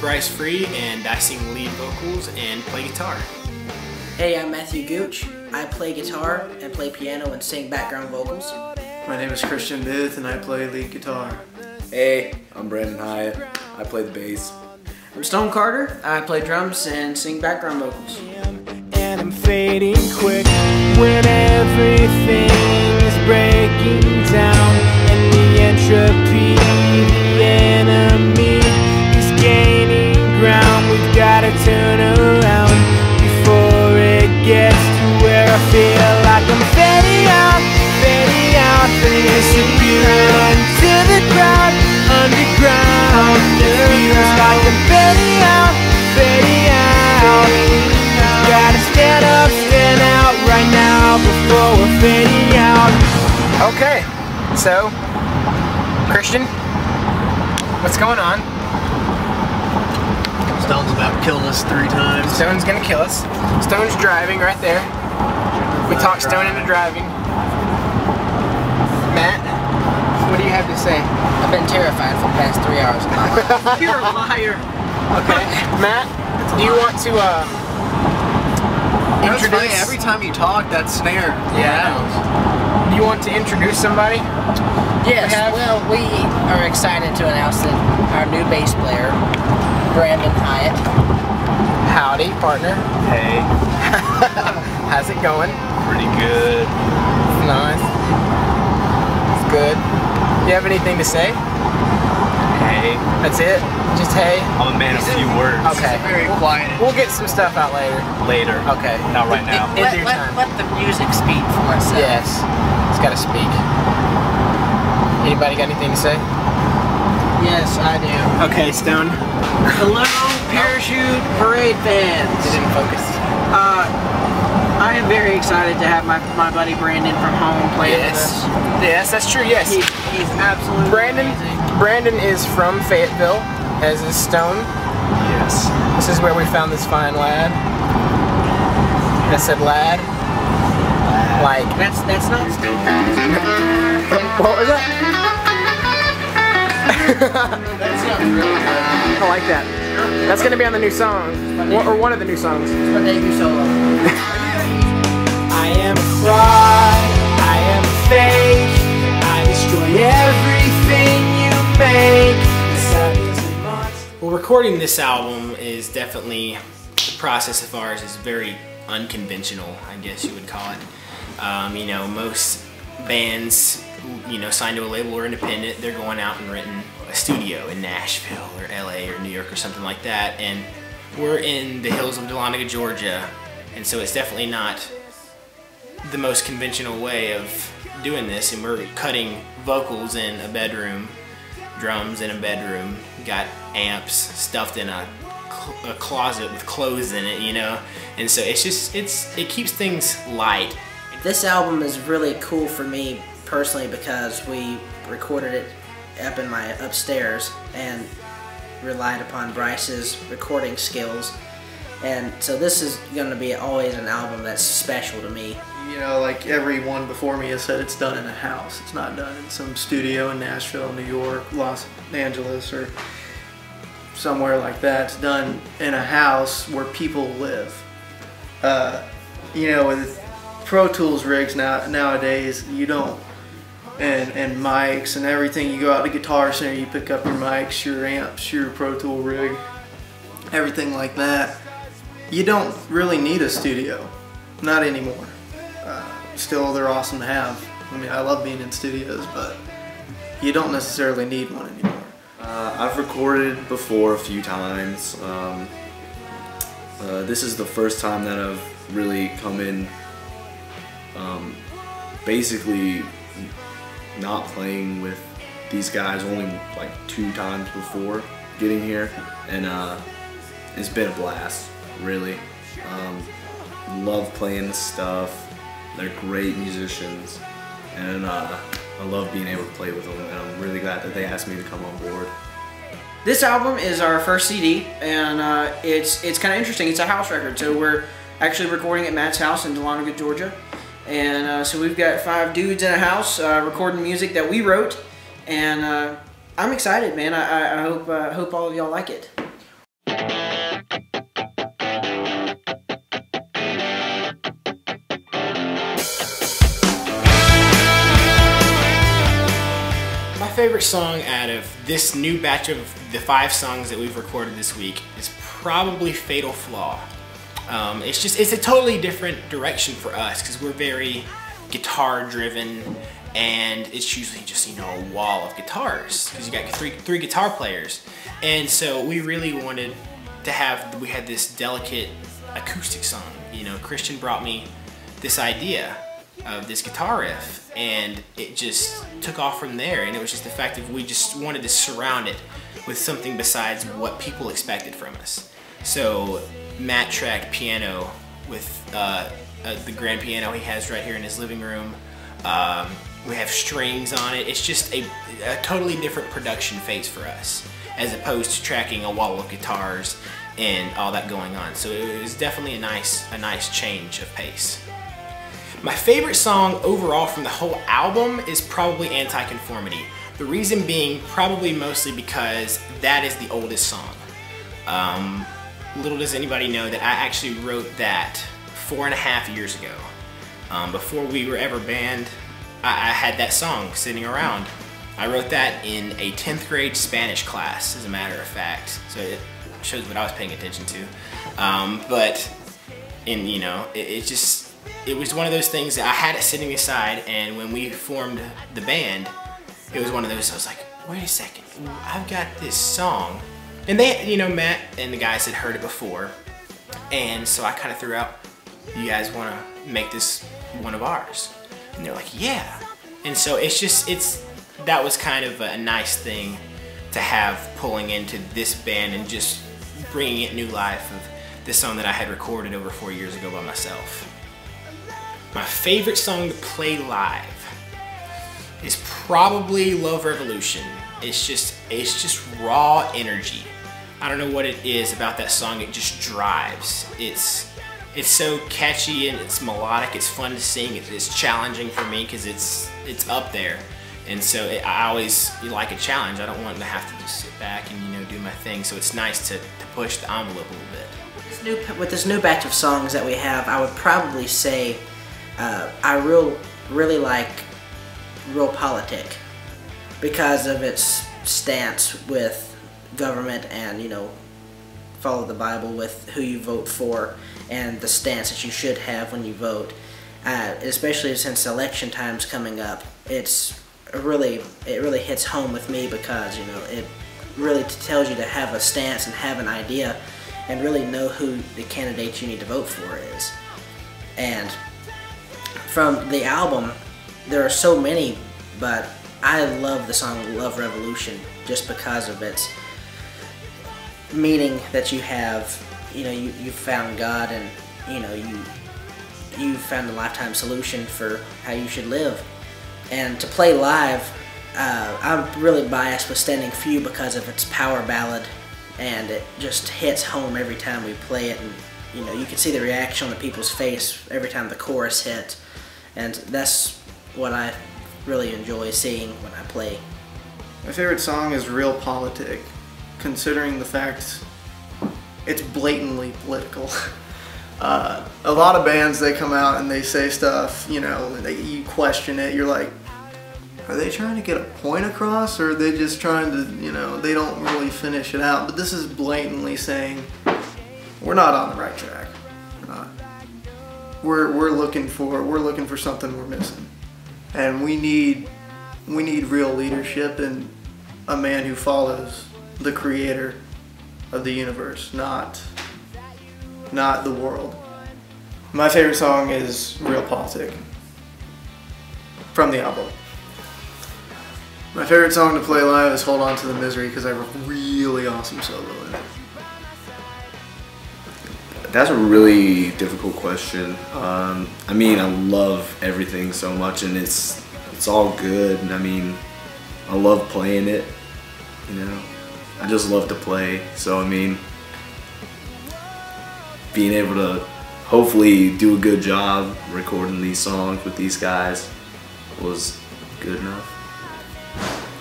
Bryce Free, and I sing lead vocals and play guitar. Hey, I'm Matthew Gooch. I play guitar and play piano and sing background vocals. My name is Christian Booth and I play lead guitar. Hey, I'm Brandon Hyatt. I play the bass. I'm Stone Carter. I play drums and sing background vocals. And I'm fading quick when everything's breaking down, and the entropy, the enemy, is gaining ground. We've got to turn around before it gets to where I feel like I'm fading out, disappearing into the crowd, underground. It feels like I'm fading out. Gotta stand up, stand out right now before we're fading out. Okay, so, Christian, what's going on? Stone's about to kill us 3 times. Stone's gonna kill us. Stone's driving right there. We talked Stone into driving. Matt, what do you have to say? I've been terrified for the past 3 hours of my life. You're a liar. Okay, Matt, do you want to introduce? Every time you talk, that snare. Yeah. Do you want to introduce somebody? Yes, well, we are excited to announce that our new bass player, Brandon Hyatt. Howdy, partner. Hey. How's it going? Pretty good. Nice. It's good. Do you have anything to say? Hey. That's it? Just hey? I'm a man of few words. Okay. Very quiet. We'll get some stuff out later. Later. Okay. Not right now. Let the music speak for itself. Yes. It's gotta speak. Anybody got anything to say? Yes, I do. Okay, Stone. Hello, Parachute Parade fans. It didn't focus. I am very excited to have my buddy Brandon from home play with us. Yes, that's true, yes. He's absolutely amazing. Brandon is from Fayetteville, as is Stone. Yes. This is where we found this fine lad. I said lad. Like, That's not what was that? That's not really good. I like that. That's gonna be on the new song, or one of the new songs. My debut solo. I am a fraud, I am a fake, I destroy everything you make. Well, recording this album is definitely, the process of ours is very unconventional, I guess you would call it. You know, most bands, you know, signed to a label or independent, they're going out and renting a studio in Nashville or LA or New York or something like that, and we're in the hills of Dahlonega, Georgia, and so it's definitely not the most conventional way of doing this, and we're cutting vocals in a bedroom, drums in a bedroom, got amps stuffed in a closet with clothes in it, you know, and so it's just, it keeps things light. This album is really cool for me personally because we recorded it up in my upstairs and relied upon Bryce's recording skills, and so this is going to be always an album that's special to me. You know, like everyone before me has said, it's done in a house. It's not done in some studio in Nashville, New York, Los Angeles, or somewhere like that. It's done in a house where people live. You know, with Pro Tools rigs nowadays, you don't, and mics and everything, you go out to Guitar Center, you pick up your mics, your amps, your Pro Tool rig, everything like that. You don't really need a studio, not anymore. Still, they're awesome to have. I mean, I love being in studios, but you don't necessarily need one anymore. I've recorded before a few times. This is the first time that I've really come in basically not playing with these guys, only like 2 times before getting here, and it's been a blast, really. Love playing this stuff. They're great musicians, and I love being able to play with them, and I'm really glad that they asked me to come on board. This album is our first CD, and it's kind of interesting. It's a house record, so we're actually recording at Matt's house in Dahlonega, Georgia. And so we've got 5 dudes in a house recording music that we wrote, and I'm excited, man. I hope all of y'all like it. favorite song out of this new batch of the 5 songs that we've recorded this week is probably Fatal Flaw. It's a totally different direction for us because we're very guitar driven, and it's usually just, you know, a wall of guitars because you got three guitar players. And so we really wanted to have, we had this delicate acoustic song. You know, Christian brought me this idea of this guitar riff, and it just took off from there. And it was just the fact that we just wanted to surround it with something besides what people expected from us. So Matt tracked piano with the grand piano he has right here in his living room. We have strings on it. It's just a totally different production phase for us, as opposed to tracking a wall of guitars and all that going on. So it was definitely a nice change of pace. My favorite song overall from the whole album is probably Anti-Conformity. The reason being probably mostly because that is the oldest song. Little does anybody know that I actually wrote that 4.5 years ago. Before we were ever banned, I had that song sitting around. I wrote that in a 10th grade Spanish class, as a matter of fact. So it shows what I was paying attention to. But you know, it was one of those things that I had it sitting aside, and when we formed the band, it was one of those, I was like, wait a second, I've got this song. And they, you know, Matt and the guys had heard it before, and so I kind of threw out, you guys want to make this one of ours? And they're like, yeah. And so that was kind of a nice thing to have pulling into this band and just bringing it new life of this song that I had recorded over 4 years ago by myself. My favorite song to play live is probably Love Revolution. It's just raw energy. I don't know what it is about that song, it just drives. It's so catchy and it's melodic, it's fun to sing, it's challenging for me because it's up there. And so I always like a challenge. I don't want to have to just sit back and, you know, do my thing. So it's nice to push the envelope a little bit. With this new batch of songs that we have, I would probably say I really like Real Politic because of its stance with government and, you know, follow the Bible with who you vote for and the stance that you should have when you vote. Especially since election time's coming up, it really hits home with me because, you know, it really tells you to have a stance and have an idea and really know who the candidate you need to vote for is. And from the album, there are so many, but I love the song Love Revolution just because of its meaning that you have. You know, you found God, and, you know, you found a lifetime solution for how you should live. And to play live, I'm really biased with Standing Few because of its power ballad, and it just hits home every time we play it. And, you know, you can see the reaction on the people's face every time the chorus hits, and that's what I really enjoy seeing when I play. My favorite song is Real Politic, considering the fact it's blatantly political. A lot of bands, they come out and they say stuff, you know, you question it, you're like, are they trying to get a point across, or are they just trying to, you know, they don't really finish it out. But this is blatantly saying, we're not on the right track. We're looking for something we're missing. And we need real leadership and a man who follows the creator of the universe, not the world. My favorite song is Real Politic from the album. My favorite song to play live is Hold On to the Misery because I have a really awesome solo in it. That's a really difficult question. I mean, I love everything so much, and it's all good. I mean, I love playing it, you know. I just love to play. So I mean, being able to hopefully do a good job recording these songs with these guys was good enough.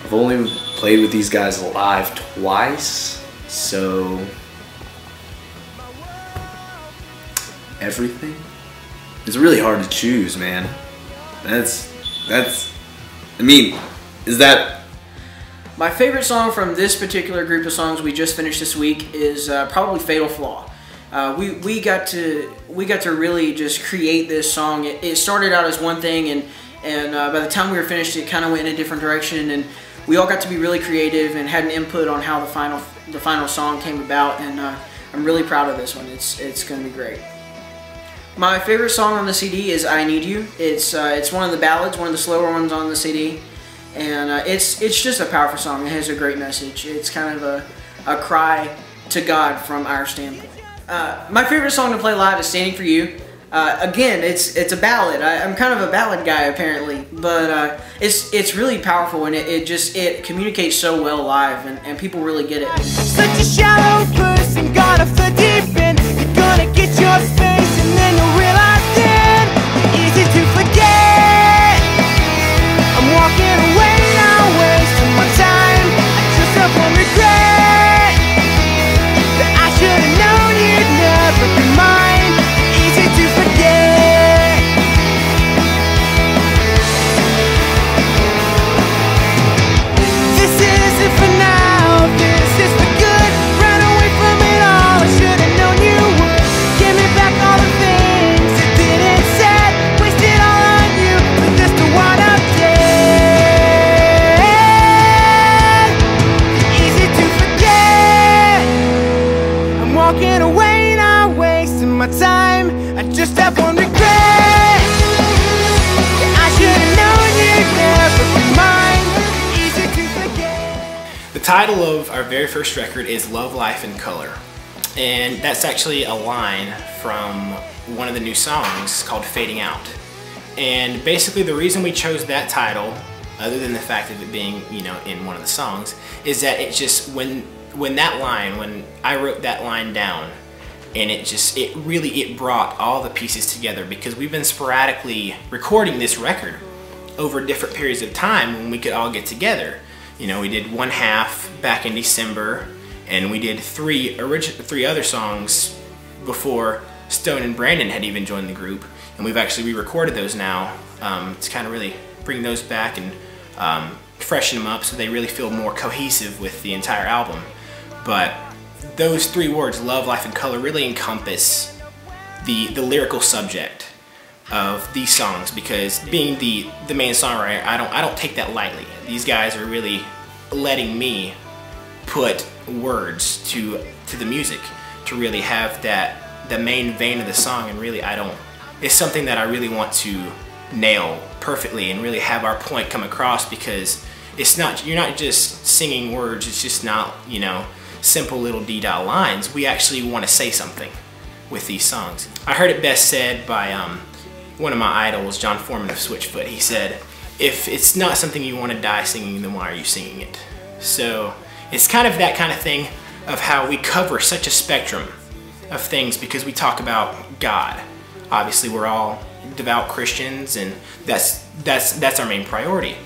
I've only played with these guys live twice, so everything. It's really hard to choose, man. That's I mean, is that My favorite song from this particular group of songs we just finished this week is probably Fatal Flaw. We got to really just create this song. It started out as one thing, and by the time we were finished, it kind of went in a different direction, and we all got to be really creative and had an input on how the final song came about. And I'm really proud of this one. It's going to be great. My favorite song on the CD is I Need You. It's one of the ballads, one of the slower ones on the CD, and it's just a powerful song. It has a great message. It's kind of a cry to God from our standpoint. My favorite song to play live is Standing For You. Again, it's a ballad. I'm kind of a ballad guy apparently, but it's really powerful, and it communicates so well live, and people really get it. Such a shallow person, got off the deep end. You're gonna get your space, and then you'll realize then easy to forget. I'm walking away now, wasting my time. I just have one regret, that I should have known you'd never be mine. Easy to forget. This isn't for now, this is for good. Ran away from it all, I should have known you would. Give me back all the things that didn't said. Wasted all on you, but that's the one I'm dead. Easy to forget. I'm walking away now, wasting my time. I just have one regret. I should have known you'd never be mine. Easy to forget. The title of our very first record is Love, Life, and Color. And that's actually a line from one of the new songs called Fading Out. And basically the reason we chose that title, other than the fact of it being, you know, in one of the songs, is that it just, when I wrote that line down, and it really brought all the pieces together, because we've been sporadically recording this record over different periods of time when we could all get together. You know, we did one half back in December, and we did three other songs before Stone and Brandon had even joined the group, and we've actually re-recorded those now to kind of really bring those back and freshen them up so they really feel more cohesive with the entire album. But those three words, love, life, and color, really encompass the lyrical subject of these songs, because being the main songwriter, I don't take that lightly. These guys are really letting me put words to the music to really have the main vein of the song, and really it's something that I really want to nail perfectly and really have our point come across, because you're not just singing words, it's just not, you know, simple little D-dot lines. We actually want to say something with these songs. I heard it best said by one of my idols, John Foreman of Switchfoot. He said, if it's not something you want to die singing, then why are you singing it? So it's kind of that kind of thing of how we cover such a spectrum of things, because we talk about God. Obviously we're all devout Christians, and that's our main priority.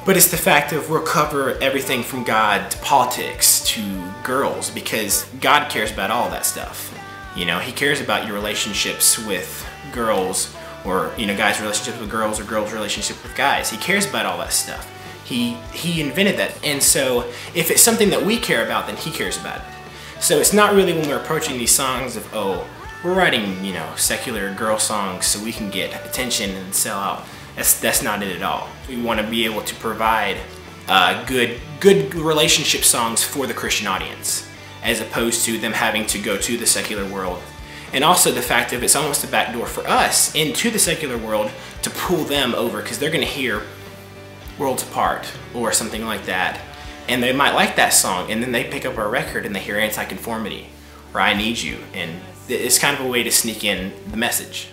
But it's the fact of we'll cover everything from God to politics to girls, because God cares about all that stuff. You know, He cares about your relationships with girls, or, you know, guys' relationships with girls, or girls' relationship with guys. He cares about all that stuff. He invented that. And so if it's something that we care about, then He cares about it. So it's not really when we're approaching these songs of, oh, we're writing, you know, secular girl songs so we can get attention and sell out. That's not it at all. We want to be able to provide good relationship songs for the Christian audience, as opposed to them having to go to the secular world. And also the fact of it's almost a backdoor for us into the secular world to pull them over, because they're going to hear Worlds Apart or something like that, and they might like that song, and then they pick up our record and they hear Anti-Conformity or I Need You, and it's kind of a way to sneak in the message.